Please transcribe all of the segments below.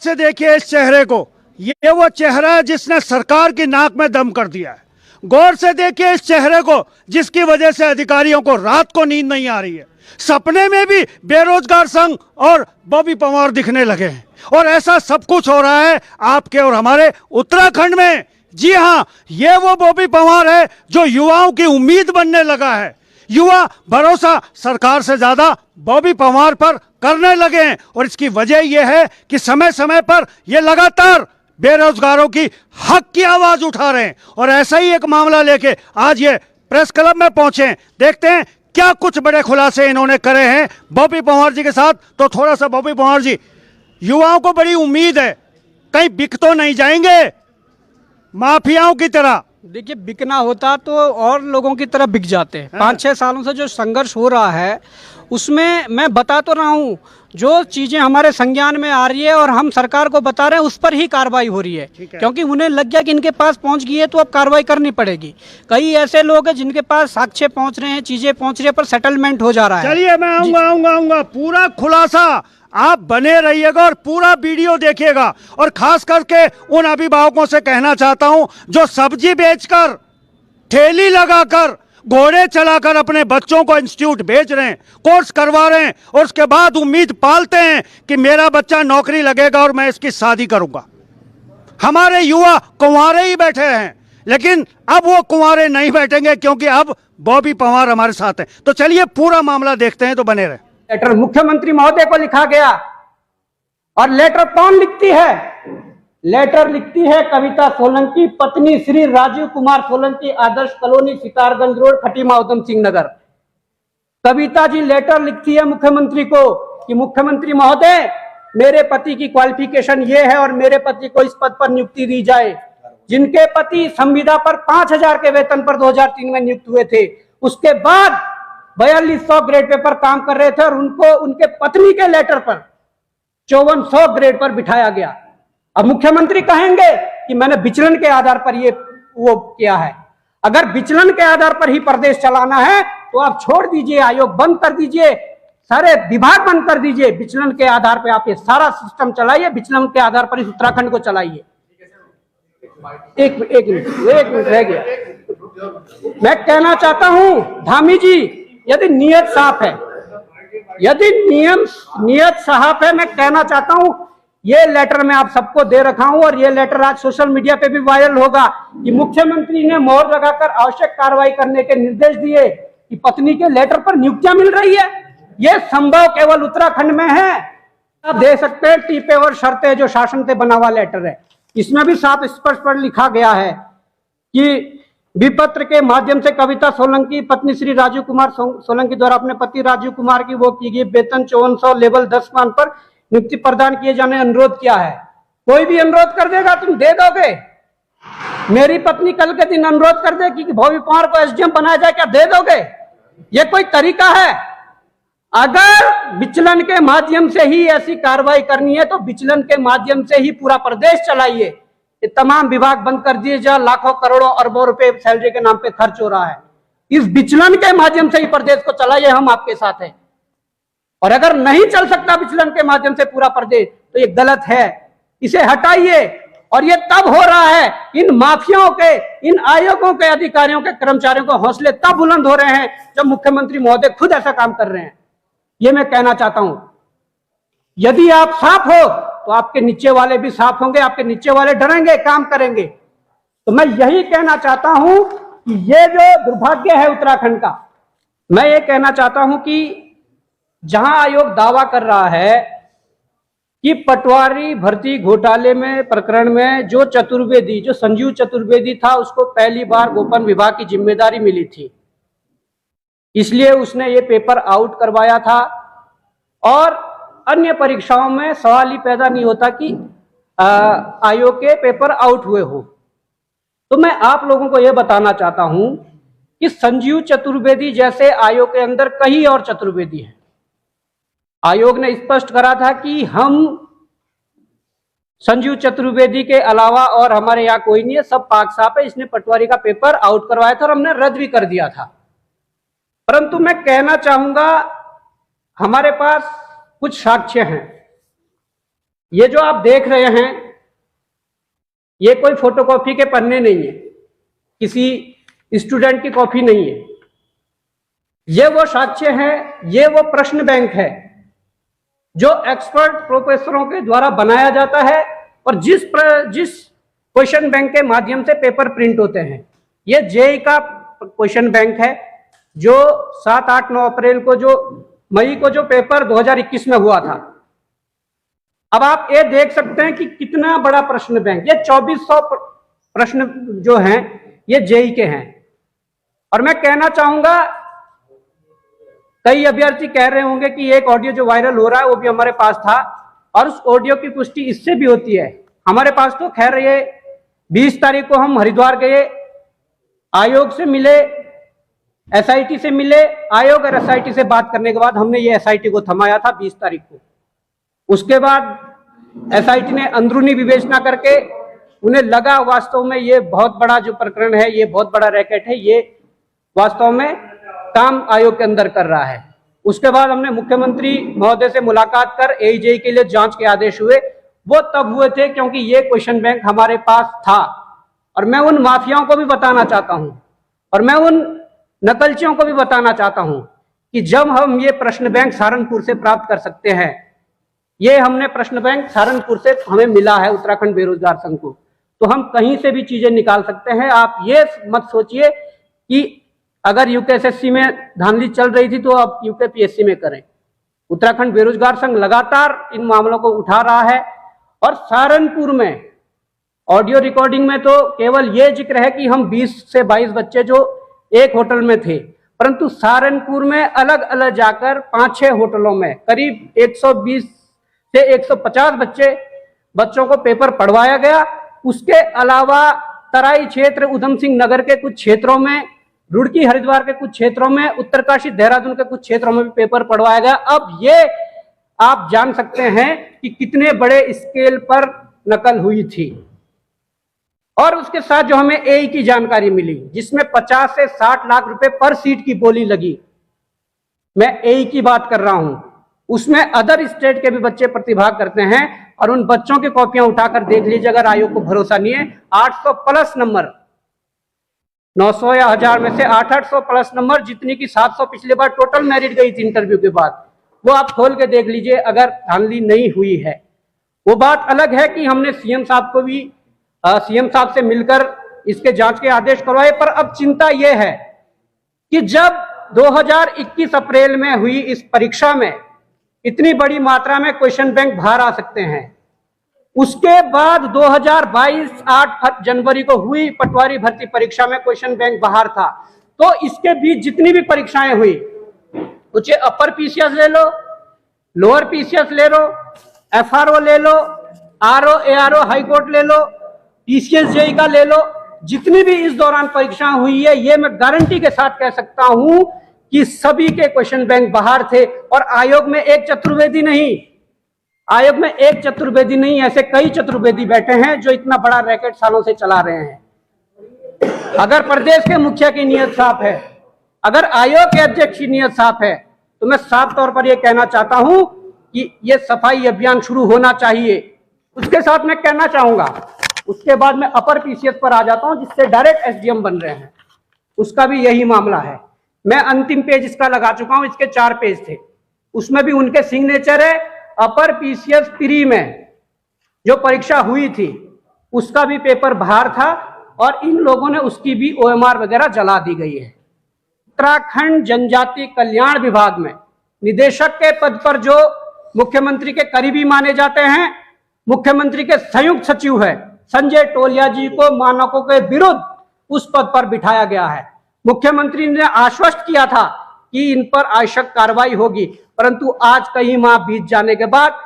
से देखिए इस चेहरे को, ये वो चेहरा है जिसने सरकार की नाक में दम कर दिया है। गौर से देखिए इस चेहरे को, जिसकी वजह से अधिकारियों को रात को नींद नहीं आ रही है। सपने में भी बेरोजगार संघ और बॉबी पंवार दिखने लगे हैं, और ऐसा सब कुछ हो रहा है आपके और हमारे उत्तराखंड में। जी हां, ये वो बॉबी पंवार है जो युवाओं की उम्मीद बनने लगा है। युवा भरोसा सरकार से ज्यादा बॉबी पंवार पर करने लगे हैं, और इसकी वजह यह है कि समय समय पर ये लगातार बेरोजगारों की हक की आवाज उठा रहे हैं। और ऐसा ही एक मामला लेके आज ये प्रेस क्लब में पहुंचे हैं। देखते हैं क्या कुछ बड़े खुलासे इन्होंने करे हैं बॉबी पंवार जी के साथ। तो थोड़ा सा बॉबी पंवार जी, युवाओं को बड़ी उम्मीद है, कहीं बिक तो नहीं जाएंगे माफियाओं की तरह? देखिए, बिकना होता तो और लोगों की तरह बिक जाते हैं। 5-6 सालों से जो संघर्ष हो रहा है उसमें मैं बता तो रहा हूँ, जो चीज़ें हमारे संज्ञान में आ रही है और हम सरकार को बता रहे हैं उस पर ही कार्रवाई हो रही है, क्योंकि उन्हें लग गया कि इनके पास पहुंच गई है तो अब कार्रवाई करनी पड़ेगी। कई ऐसे लोग हैं जिनके पास साक्ष्य पहुंच रहे हैं, चीज़ें पहुंच रही है, पर सेटलमेंट हो जा रहा है। चलिए मैं आऊंगा पूरा खुलासा आप बने रहिएगा और पूरा वीडियो देखिएगा। और खास करके उन अभिभावकों से कहना चाहता हूं जो सब्जी बेचकर, ठेली लगाकर, घोड़े चलाकर अपने बच्चों को इंस्टीट्यूट भेज रहे हैं, कोर्स करवा रहे हैं, और उसके बाद उम्मीद पालते हैं कि मेरा बच्चा नौकरी लगेगा और मैं इसकी शादी करूंगा। हमारे युवा कुंवारे ही बैठे हैं, लेकिन अब वो कुंवारे नहीं बैठेंगे, क्योंकि अब बॉबी पंवार हमारे साथ हैं। तो चलिए पूरा मामला देखते हैं, तो बने रहे। लेटर मुख्यमंत्री महोदय को लिखा गया, और लेटर कौन लिखती है? लेटर लिखती है कविता सोलंकी, पत्नी श्री राजीव कुमार सोलंकी, आदर्श colony, Sitarganj road, Khatima, Udham Singh Nagar. Kavita ji letter लिखती है मुख्यमंत्री को कि मुख्यमंत्री महोदय, मेरे पति की क्वालिफिकेशन ये है और मेरे पति को इस पद पर नियुक्ति दी जाए। जिनके पति संविदा पर 5,000 के वेतन पर 2003 में नियुक्त हुए थे, उसके बाद 4200 ग्रेड पे पर काम कर रहे थे, और उनको उनके पत्नी के लेटर पर 5400 ग्रेड पर बिठाया गया। अब मुख्यमंत्री कहेंगे कि मैंने विचलन के आधार पर ये वो किया है। अगर विचलन के आधार पर ही प्रदेश चलाना है तो आप छोड़ दीजिए, आयोग बंद कर दीजिए, सारे विभाग बंद कर दीजिए। विचलन के आधार पर आप ये सारा सिस्टम चलाइए, विचलन के आधार पर इस उत्तराखंड को चलाइए। एक मिनट रह गया। मैं कहना चाहता हूं धामी जी, यदि नियत साफ है, यदि नियत साफ है, मैं कहना चाहता हूं ये लेटर मैं आप सबको दे रखा हूं, और ये लेटर आज सोशल मीडिया पे भी वायरल होगा कि मुख्यमंत्री ने मोहर लगाकर आवश्यक कार्रवाई करने के निर्देश दिए कि पत्नी के लेटर पर नियुक्तियां मिल रही है। ये संभव केवल उत्तराखंड में है। आप दे सकते हैं टीपे और शर्तें, जो शासन से बना हुआ लेटर है, इसमें भी साफ स्पष्ट पर लिखा गया है कि विपत्र के माध्यम से कविता सोलंकी, पत्नी श्री राजीव कुमार सोलंकी द्वारा अपने पति राजीव कुमार की वो की गई वेतन 5400 लेवल 10 मान पर नियुक्ति प्रदान किए जाने अनुरोध किया है। कोई भी अनुरोध कर देगा, तुम दे दोगे? मेरी पत्नी कल के दिन अनुरोध कर दे कि बॉबी पंवार को एसडीएम बनाया जाए, क्या दे दोगे? ये कोई तरीका है? अगर विचलन के माध्यम से ही ऐसी कार्रवाई करनी है तो विचलन के माध्यम से ही पूरा प्रदेश चलाइए। ये तमाम विभाग बंद कर दिए, जहां लाखों करोड़ों अरबों रुपए सैलरी के नाम पे खर्च हो रहा है। इस विचलन के माध्यम से ही प्रदेश को चलाइए, हम आपके साथ हैं। और अगर नहीं चल सकता विचलन के माध्यम से पूरा प्रदेश, तो ये गलत है, इसे हटाइए। और ये तब हो रहा है, इन माफियाओं के, इन आयोगों के अधिकारियों के, कर्मचारियों को हौसले तब बुलंद हो रहे हैं जब मुख्यमंत्री महोदय खुद ऐसा काम कर रहे हैं। ये मैं कहना चाहता हूं। यदि आप साफ हो तो आपके नीचे वाले भी साफ होंगे, आपके नीचे वाले डरेंगे, काम करेंगे। तो मैं यही कहना चाहता हूं कि ये जो दुर्भाग्य है उत्तराखंड का, मैं ये कहना चाहता हूं कि जहां आयोग दावा कर रहा है कि पटवारी भर्ती घोटाले में प्रकरण में जो चतुर्वेदी, जो संजीव चतुर्वेदी था, उसको पहली बार गोपन विभाग की जिम्मेदारी मिली थी, इसलिए उसने ये पेपर आउट करवाया था। और अन्य परीक्षाओं में सवाल ही पैदा नहीं होता कि आयोग के पेपर आउट हुए हो। तो मैं आप लोगों को यह बताना चाहता हूं कि संजीव चतुर्वेदी जैसे आयोग के अंदर कई और चतुर्वेदी हैं। आयोग ने स्पष्ट करा था कि हम संजीव चतुर्वेदी के अलावा और हमारे यहाँ कोई नहीं है, सब पाक साफ है। इसने पटवारी का पेपर आउट करवाया था और हमने रद्द भी कर दिया था। परंतु मैं कहना चाहूंगा, हमारे पास कुछ साक्ष्य हैं। ये जो आप देख रहे हैं, ये कोई फोटोकॉपी के पन्ने नहीं है, किसी स्टूडेंट की कॉपी नहीं है। ये वो साक्ष्य है, ये वो प्रश्न बैंक है जो एक्सपर्ट प्रोफेसरों के द्वारा बनाया जाता है और जिस क्वेश्चन बैंक के माध्यम से पेपर प्रिंट होते हैं। ये जेईई का क्वेश्चन बैंक है जो 7, 8, 9 अप्रैल को मई को जो पेपर 2021 में हुआ था। अब आप ये देख सकते हैं कि कितना बड़ा प्रश्न बैंक, ये 2400 प्रश्न जो हैं ये जेईई के हैं। और मैं कहना चाहूंगा, कई अभ्यर्थी कह रहे होंगे कि एक ऑडियो जो वायरल हो रहा है वो भी हमारे पास था, और उस ऑडियो की पुष्टि इससे भी होती है। हमारे पास तो खैर ये 20 तारीख को हम हरिद्वार गए, आयोग से मिले, एसआईटी से मिले। आयोग और एसआईटी से बात करने के बाद हमने ये एसआईटी को थमाया था 20 तारीख को। उसके बाद एसआईटी ने अंदरूनी विवेचना करके उन्हें लगा वास्तव में ये बहुत बड़ा जो प्रकरण है, ये बहुत बड़ा रैकेट है, ये वास्तव में काम आयोग के अंदर कर रहा है। उसके बाद हमने मुख्यमंत्री महोदय से मुलाकात कर एजेई के लिए जांच के आदेश हुए। वो तब हुए थे क्योंकि ये क्वेश्चन बैंक हमारे पास था। और मैं उन माफियाओं को भी बताना चाहता हूं और मैं उन नकलचियों को भी बताना चाहता हूं कि जब हम ये प्रश्न बैंक सहारनपुर से प्राप्त कर सकते हैं, ये हमने प्रश्न बैंक सहारनपुर से हमें मिला है उत्तराखंड बेरोजगार संघ को, तो हम कहीं से भी चीजें निकाल सकते हैं। आप ये मत सोचिए कि अगर यूकेएसएससी में धांधली चल रही थी तो आप यूकेपीएससी में करें। उत्तराखंड बेरोजगार संघ लगातार इन मामलों को उठा रहा है। और सहारनपुर में ऑडियो रिकॉर्डिंग में तो केवल ये जिक्र है कि हम 20 से 22 बच्चे जो एक होटल में थे, परंतु सहारनपुर में अलग अलग जाकर 5-6 होटलों में करीब 120 से 150 बच्चों को पेपर पढ़वाया गया। उसके अलावा तराई क्षेत्र, उधम सिंह नगर के कुछ क्षेत्रों में, रुड़की हरिद्वार के कुछ क्षेत्रों में, उत्तरकाशी देहरादून के कुछ क्षेत्रों में भी पेपर पढ़वाया गया। अब ये आप जान सकते हैं कि कितने बड़े स्केल पर नकल हुई थी। और उसके साथ जो हमें एई की जानकारी मिली, जिसमें 50 से 60 लाख रुपए पर सीट की बोली लगी, मैं एई की बात कर रहा हूं, उसमें अदर स्टेट के भी बच्चे प्रतिभाग करते हैं। और उन बच्चों की कॉपियां उठाकर देख लीजिए, अगर आयोग को भरोसा नहीं है। 800 प्लस नंबर, 900 या 1000 में से 800 प्लस नंबर, जितनी की 700 पिछले बार टोटल मेरिट गई थी इंटरव्यू के बाद, वो आप खोल के देख लीजिए अगर धांधली नहीं हुई है। वो बात अलग है कि हमने सीएम साहब से मिलकर इसके जांच के आदेश करवाए। पर अब चिंता यह है कि जब 2021 अप्रैल में हुई इस परीक्षा में इतनी बड़ी मात्रा में क्वेश्चन बैंक बाहर आ सकते हैं, उसके बाद 2022 8 जनवरी को हुई पटवारी भर्ती परीक्षा में क्वेश्चन बैंक बाहर था। तो इसके बीच जितनी भी परीक्षाएं हुई, कुछ अपर पीसीएस ले लो, लोअर पीसीएस ले लो, एफआरओ ले लो, आरओ एआरओ हाईकोर्ट ले लो, पीसीएस जेईई का ले लो, जितनी भी इस दौरान परीक्षा हुई है, ये मैं गारंटी के साथ कह सकता हूं कि सभी के क्वेश्चन बैंक बाहर थे। और आयोग में एक चतुर्वेदी नहीं, आयोग में एक चतुर्वेदी नहीं, ऐसे कई चतुर्वेदी बैठे हैं जो इतना बड़ा रैकेट सालों से चला रहे हैं। अगर प्रदेश के मुखिया की नीयत साफ है, अगर आयोग के अध्यक्ष की नीयत साफ है, तो मैं साफ तौर पर यह कहना चाहता हूं कि यह सफाई अभियान शुरू होना चाहिए। उसके साथ मैं कहना चाहूंगा, उसके बाद मैं अपर पीसीएस पर आ जाता हूं, जिससे डायरेक्ट एसडीएम बन रहे हैं, उसका भी यही मामला है। मैं अंतिम पेज इसका लगा चुका हूं, इसके 4 पेज थे, उसमें भी उनके सिग्नेचर है। अपर पीसीएस प्री में जो परीक्षा हुई थी उसका भी पेपर बाहर था और इन लोगों ने उसकी भी ओएमआर वगैरह जला दी गई है। उत्तराखंड जनजाति कल्याण विभाग में निदेशक के पद पर जो मुख्यमंत्री के करीबी माने जाते हैं, मुख्यमंत्री के संयुक्त सचिव है संजय टोलिया जी को मानकों के विरुद्ध उस पद पर बिठाया गया है। मुख्यमंत्री ने आश्वस्त किया था कि इन पर आवश्यक कार्रवाई होगी, परंतु आज कई माह बीत जाने के बाद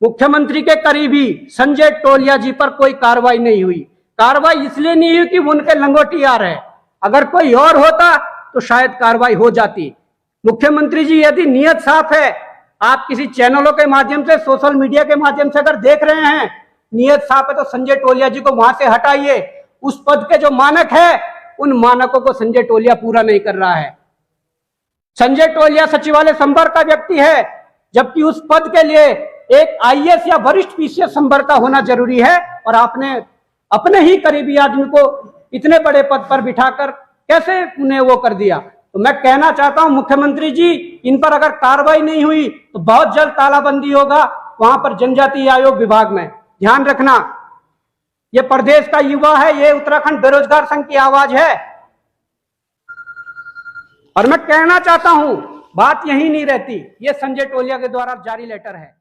मुख्यमंत्री के करीबी संजय टोलिया जी पर कोई कार्रवाई नहीं हुई। कार्रवाई इसलिए नहीं हुई कि वो उनके लंगोटियार है, अगर कोई और होता तो शायद कार्रवाई हो जाती। मुख्यमंत्री जी, यदि नियत साफ है, आप किसी चैनलों के माध्यम से, सोशल मीडिया के माध्यम से अगर देख रहे हैं, नियत साफ है, तो संजय टोलिया जी को वहां से हटाइए। उस पद के जो मानक है, उन मानकों को संजय टोलिया पूरा नहीं कर रहा है। संजय टोलिया सचिवालय संपर्क का व्यक्ति है, जबकि उस पद के लिए एक आईएएस या वरिष्ठ पीसीएस संवर्ग होना जरूरी है, और आपने अपने ही करीबी आदमी को इतने बड़े पद पर बिठाकर कैसे उन्हें वो कर दिया। तो मैं कहना चाहता हूं मुख्यमंत्री जी, इन पर अगर कार्रवाई नहीं हुई तो बहुत जल्द तालाबंदी होगा वहां पर जनजातीय आयोग विभाग में। ध्यान रखना, ये प्रदेश का युवा है, ये उत्तराखंड बेरोजगार संघ की आवाज है। और मैं कहना चाहता हूं, बात यही नहीं रहती, ये संजय टोलिया के द्वारा जारी लेटर है।